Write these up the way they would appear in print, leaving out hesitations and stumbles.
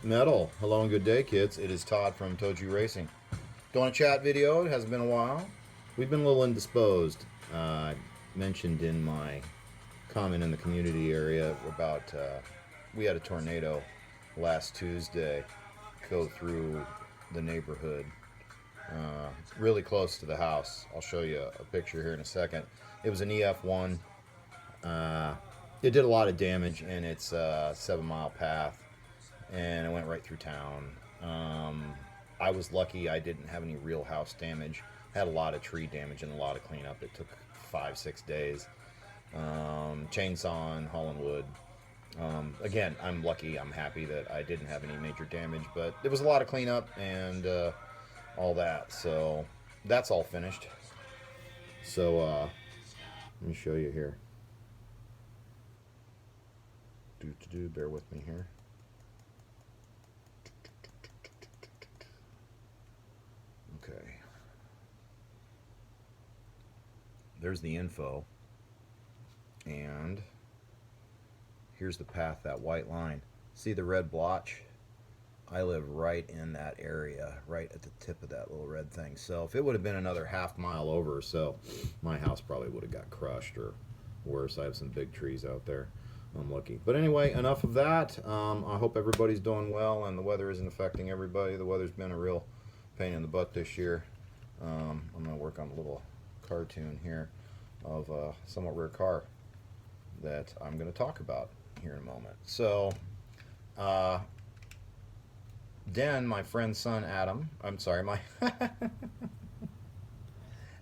Metal. Hello and good day, kids. It is Todd from ToJu Racing. Doing a chat video. It hasn't been a while. We've been a little indisposed. Mentioned in my comment in the community area about we had a tornado last Tuesday go through the neighborhood, really close to the house. I'll show you a picture here in a second. It was an EF1. Uh, it did a lot of damage in its 7-mile path, and it went right through town. I was lucky I didn't have any real house damage. Had a lot of tree damage and a lot of cleanup. It took 5-6 days. Chainsaw and hauling wood. Again, I'm lucky. I'm happy that I didn't have any major damage, but there was a lot of cleanup and all that. So that's all finished. So let me show you here. Bear with me here. Okay. There's the info. And here's the path, that white line. See the red blotch? I live right in that area, right at the tip of that little red thing. So if it would have been another half mile over or so, my house probably would have got crushed or worse. I have some big trees out there. I'm lucky. But anyway, enough of that. I hope everybody's doing well and the weather isn't affecting everybody. The weather's been a real pain in the butt this year. I'm going to work on a little cartoon here of a somewhat rare car that I'm going to talk about here in a moment. So, Den, my friend's son Adam, I'm sorry, my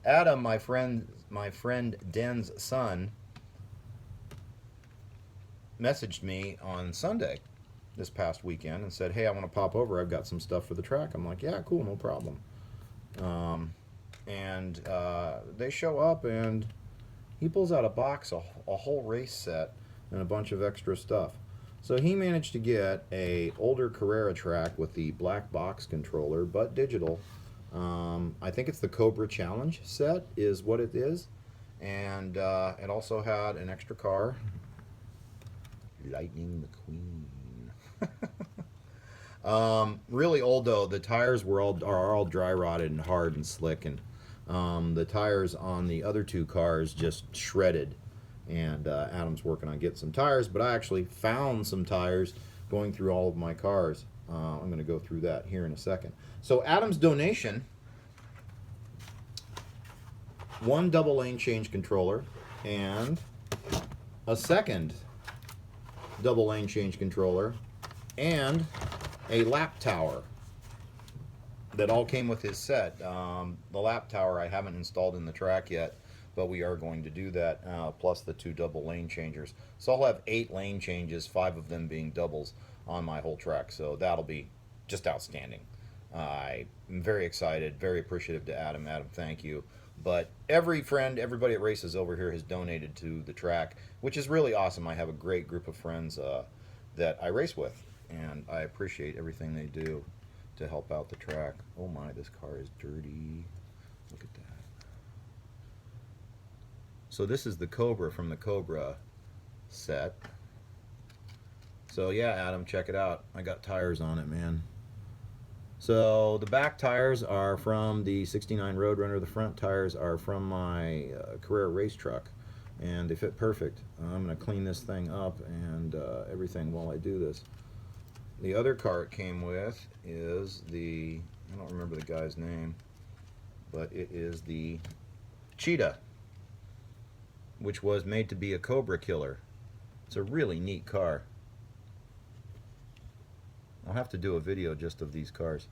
Adam, my friend Den's son, messaged me on Sunday this past weekend and said, "Hey, I want to pop over. I've got some stuff for the track." I'm like, "Yeah, cool, no problem." And they show up and he pulls out a box, a whole race set, and a bunch of extra stuff. So he managed to get a older Carrera track with the black box controller, but digital. I think it's the Cobra Challenge set is what it is. And it also had an extra car, Lightning McQueen. Really old though. The tires are all dry rotted and hard and slick, and the tires on the other two cars just shredded. And Adam's working on getting some tires, but I actually found some tires going through all of my cars. I'm going to go through that here in a second. So Adam's donation: one double lane change controller and a second double lane change controller and a lap tower that all came with his set. The lap tower I haven't installed in the track yet, but we are going to do that, plus the 2 double lane changers. So I'll have 8 lane changes, 5 of them being doubles on my whole track. So that'll be just outstanding. I'm very excited, very appreciative to Adam. Adam, thank you. But every friend, everybody at races over here has donated to the track, which is really awesome. I have a great group of friends that I race with, and I appreciate everything they do to help out the track. Oh my, this car is dirty. Look at that. So this is the Cobra from the Cobra set. So yeah, Adam, check it out. I got tires on it, man. So the back tires are from the 69 Roadrunner. The front tires are from my Carrera race truck, and they fit perfect. I'm going to clean this thing up and everything while I do this. The other car it came with is the, I don't remember the guy's name, but it is the Cheetah, which was made to be a Cobra killer. It's a really neat car. I'll have to do a video just of these cars.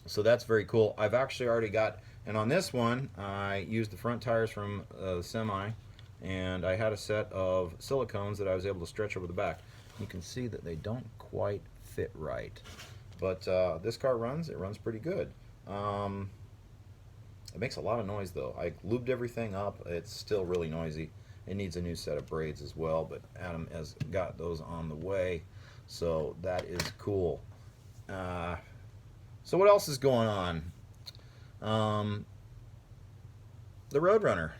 So that's very cool. I've actually already got, and on this one, I used the front tires from the semi, and I had a set of silicones that I was able to stretch over the back. You can see that they don't quite fit right, but this car runs. It runs pretty good. It makes a lot of noise though. I lubed everything up. It's still really noisy. It needs a new set of braids as well, but Adam has got those on the way, so that is cool. So what else is going on? The Roadrunner.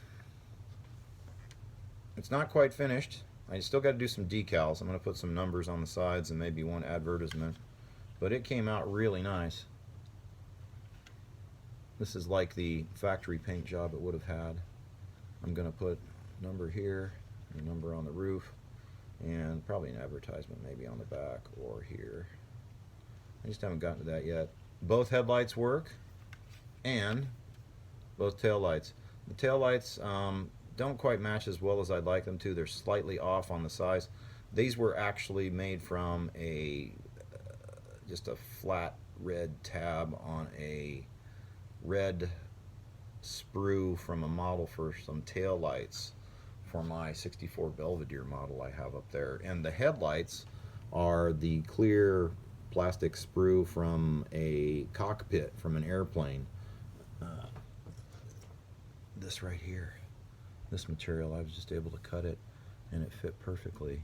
It's not quite finished. I still got to do some decals. I'm going to put some numbers on the sides and maybe one advertisement. But it came out really nice. This is like the factory paint job it would have had. I'm going to put a number here, a number on the roof, and probably an advertisement maybe on the back or here. I just haven't gotten to that yet. Both headlights work, and both taillights. The taillights don't quite match as well as I'd like them to. They're slightly off on the size. These were actually made from a just a flat red tab on a red sprue from a model for some taillights for my 64 Belvedere model I have up there. And the headlights are the clear plastic sprue from a cockpit from an airplane. This right here, this material, I was just able to cut it and it fit perfectly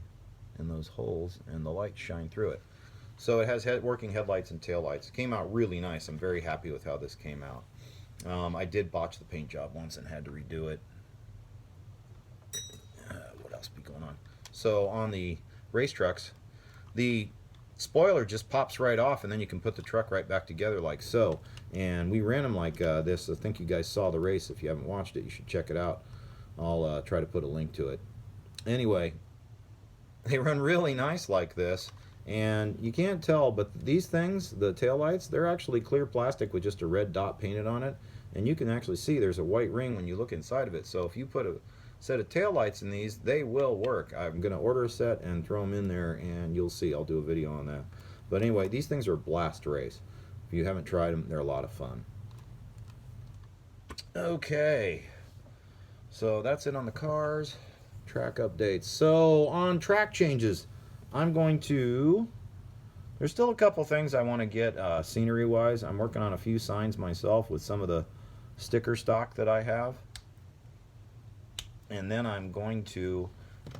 in those holes and the lights shine through it. So it has working headlights and taillights. It came out really nice. I'm very happy with how this came out. I did botch the paint job once and had to redo it. What else be going on? So on the race trucks, the spoiler just pops right off, and then you can put the truck right back together like so. And we ran them like this. I think you guys saw the race. If you haven't watched it, you should check it out. I'll try to put a link to it. Anyway, they run really nice like this. And you can't tell, but these things, the taillights, they're actually clear plastic with just a red dot painted on it. And you can actually see there's a white ring when you look inside of it. So if you put a set of taillights in these, they will work. I'm going to order a set and throw them in there, and you'll see. I'll do a video on that. But anyway, these things are a blast to race. If you haven't tried them, they're a lot of fun. Okay, so that's it on the cars. Track updates. So on track changes, I'm going to, there's still a couple things I want to get scenery wise. I'm working on a few signs myself with some of the sticker stock that I have. And then I'm going to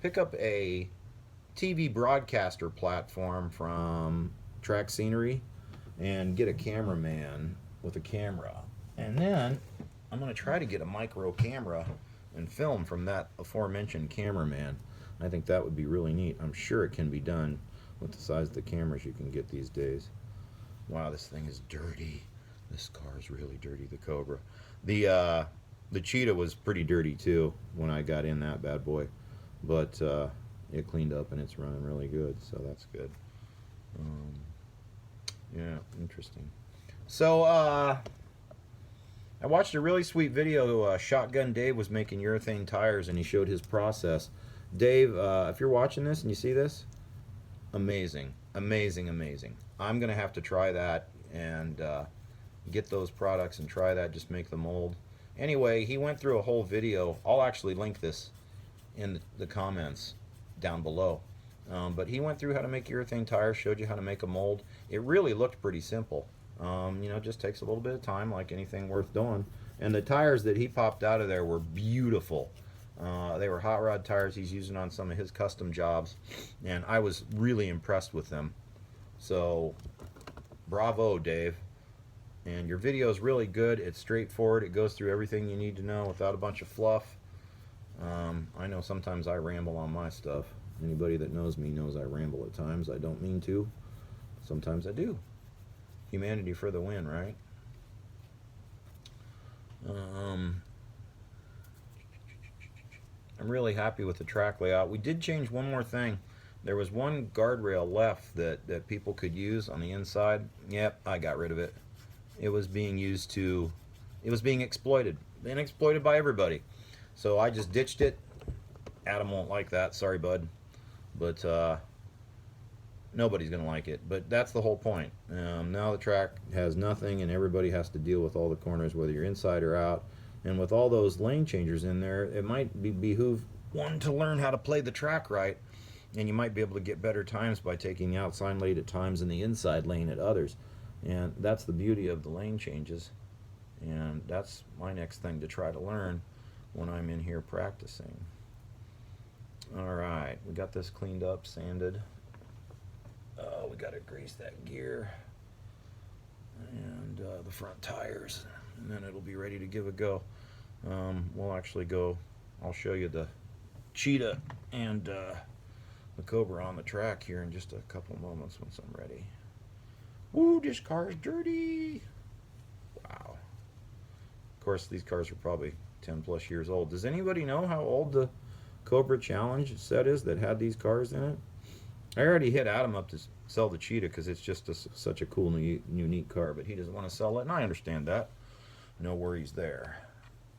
pick up a TV broadcaster platform from Track Scenery and get a cameraman with a camera. And then I'm going to try to get a micro camera and film from that aforementioned cameraman. I think that would be really neat. I'm sure it can be done with the size of the cameras you can get these days. Wow, this thing is dirty. This car is really dirty, the Cobra. The Cheetah was pretty dirty too when I got in that bad boy, but it cleaned up and it's running really good, so that's good. Yeah, interesting. So I watched a really sweet video. Shotgun Dave was making urethane tires, and he showed his process. Dave, if you're watching this and you see this, amazing, amazing, amazing. I'm gonna have to try that and get those products and try that. Just make the mold. Anyway, he went through a whole video. I'll actually link this in the comments down below. But he went through how to make urethane tires, showed you how to make a mold. It really looked pretty simple. You know, it just takes a little bit of time, like anything worth doing. And the tires that he popped out of there were beautiful. They were hot rod tires he's using on some of his custom jobs, and I was really impressed with them. So, bravo, Dave. And your video is really good. It's straightforward. It goes through everything you need to know without a bunch of fluff. I know sometimes I ramble on my stuff. Anybody that knows me knows I ramble at times. I don't mean to. Sometimes I do. Humanity for the win, right? I'm really happy with the track layout. We did change one more thing. There was one guardrail left that people could use on the inside. Yep, I got rid of it. It was being used to, it was being exploited. Being exploited by everybody. So I just ditched it. Adam won't like that. Sorry, bud. But nobody's going to like it. But that's the whole point. Now the track has nothing, and everybody has to deal with all the corners, whether you're inside or out. And with all those lane changers in there, it might behoove one to learn how to play the track right. And you might be able to get better times by taking the outside lane at times and the inside lane at others. And that's the beauty of the lane changes. And that's my next thing to try to learn when I'm in here practicing. Alright, we got this cleaned up, sanded. We got to grease that gear and the front tires, and then it'll be ready to give a go. We'll actually go, I'll show you the Cheetah and the Cobra on the track here in just a couple moments once I'm ready. Woo, this car's dirty. Wow. Of course, these cars are probably 10 plus years old. Does anybody know how old the Cobra Challenge set is that had these cars in it? I already hit Adam up to sell the Cheetah because it's just such a cool, unique car, but he doesn't want to sell it, and I understand that. No worries there.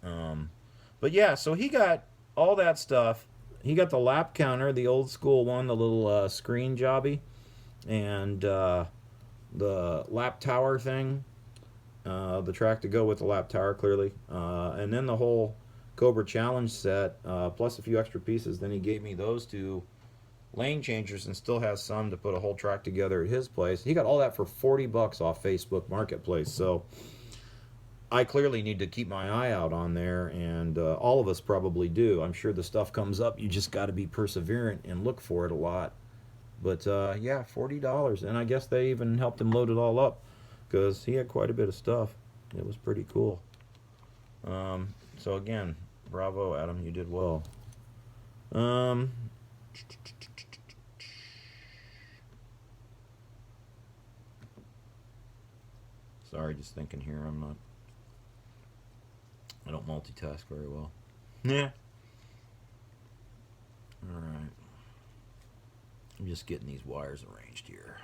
But yeah, so he got all that stuff. He got the lap counter, the old school one, the little screen jobby, and the lap tower thing, the track to go with the lap tower, clearly, and then the whole Cobra Challenge set, plus a few extra pieces. Then he gave me those two lane changers and still has some to put a whole track together at his place. He got all that for $40 off Facebook Marketplace. So I clearly need to keep my eye out on there, and all of us probably do. I'm sure the stuff comes up. You just got to be perseverant and look for it a lot. But yeah, $40, and I guess they even helped him load it all up because he had quite a bit of stuff. It was pretty cool. So again, bravo, Adam, you did well. Sorry, just thinking here. I don't multitask very well. Yeah. Alright. I'm just getting these wires arranged here.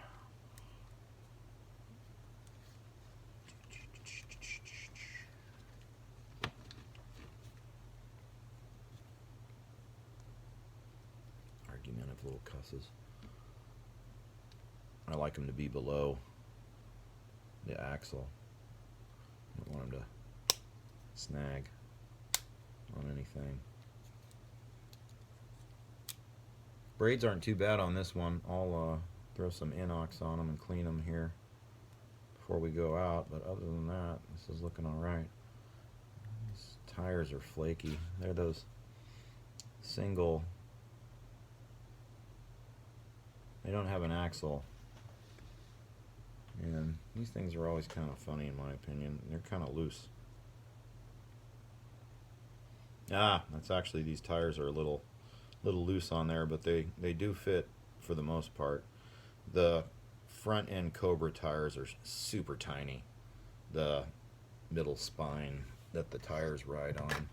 Argumentative little cusses. I like them to be below the axle. I don't want them to snag on anything. Braids aren't too bad on this one. I'll throw some inox on them and clean them here before we go out, but other than that, this is looking alright. These tires are flaky. They're those single, they don't have an axle, and these things are always kind of funny in my opinion. They're kind of loose. That's actually, these tires are a little loose on there, but they do fit for the most part. The front end Cobra tires are super tiny. The middle spine that the tires ride on.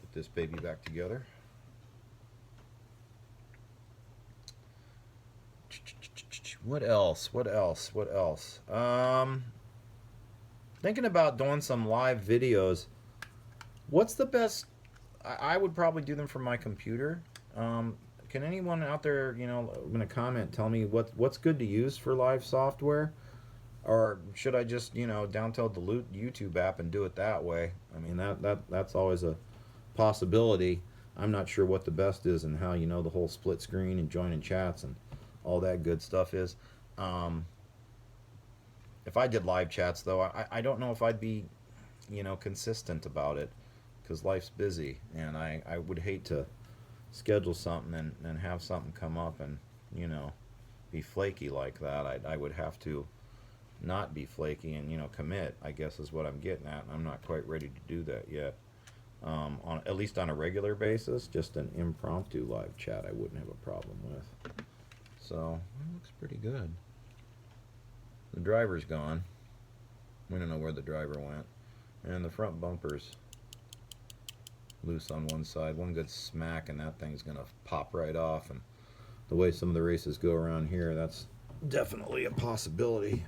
Put this baby back together. What else? Thinking about doing some live videos. What's the best? I would probably do them from my computer. Can anyone out there, in a comment, tell me what's good to use for live software? Or should I just, download the YouTube app and do it that way? I mean, that's always a possibility. I'm not sure what the best is and how, the whole split screen and joining chats and all that good stuff is. If I did live chats, though, I don't know if I'd be, consistent about it, because life's busy, and I would hate to schedule something and have something come up and, be flaky like that. I would have to not be flaky and, commit, I guess is what I'm getting at, and I'm not quite ready to do that yet. At least on a regular basis, just an impromptu live chat I wouldn't have a problem with. So, it looks pretty good. The driver's gone. We don't know where the driver went. And the front bumper's loose on one side. One good smack and that thing's going to pop right off. And the way some of the races go around here, that's definitely a possibility.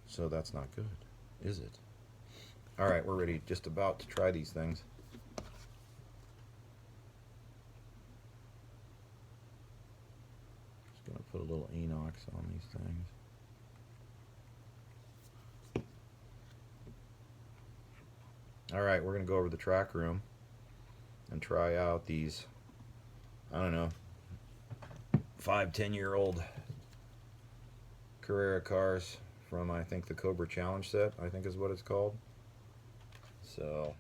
So that's not good, is it? Alright, we're ready, just about to try these things. Gonna put a little inox on these things. Alright, we're gonna go over to the track room and try out these, I don't know, 5-10-year-old Carrera cars from, I think, the Cobra Challenge set, I think is what it's called. So,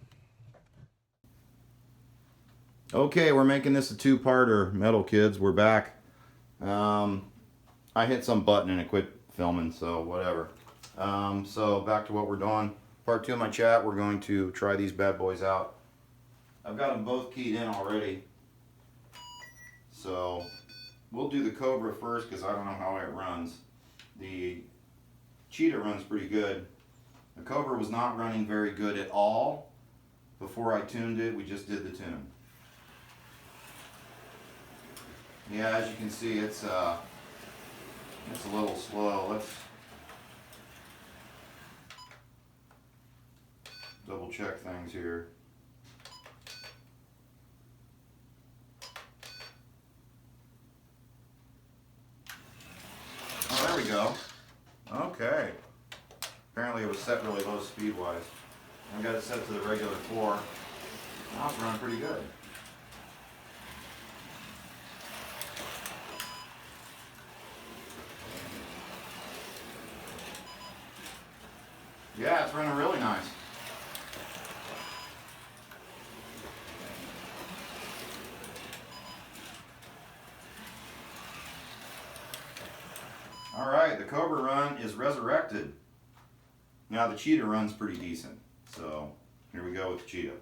okay, we're making this a two-parter. Metal kids, we're back. I hit some button and it quit filming, so whatever. So back to what we're doing. Part 2 of my chat, we're going to try these bad boys out. I've got them both keyed in already. So we'll do the Cobra first because I don't know how it runs. The Cheetah runs pretty good. The Cobra was not running very good at all. Before I tuned it, we just did the tune. Yeah, as you can see, it's a little slow. Let's double check things here. Oh, there we go. Okay. Apparently it was set really low speed-wise. I got it set to the regular 4. Now it's running pretty good. Yeah, it's running really nice. Alright, the Cobra run is resurrected. Now the Cheetah run's pretty decent. So, here we go with the Cheetah.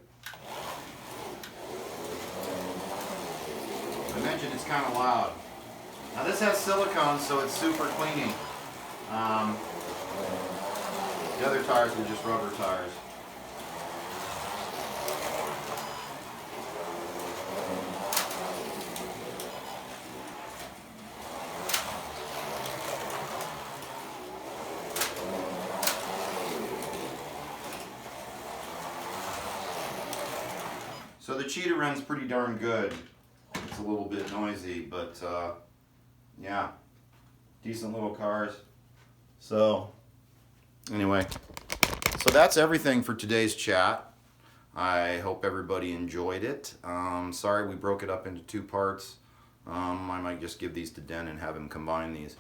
I mentioned it's kind of loud. Now this has silicone, so it's super cleaning. The other tires were just rubber tires. So the Cheetah runs pretty darn good. It's a little bit noisy, but yeah, decent little cars. So anyway, so that's everything for today's chat. I hope everybody enjoyed it. Sorry we broke it up into 2 parts. I might just give these to Den and have him combine these.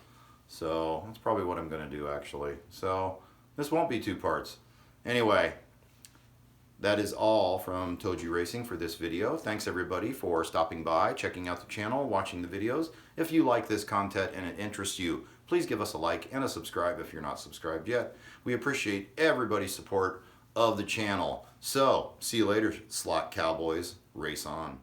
So that's probably what I'm going to do actually. So this won't be 2 parts. Anyway, that is all from ToJu Racing for this video. Thanks everybody for stopping by, checking out the channel, watching the videos. If you like this content and it interests you, please give us a like and a subscribe if you're not subscribed yet. We appreciate everybody's support of the channel. So, see you later, Slot Cowboys. Race on.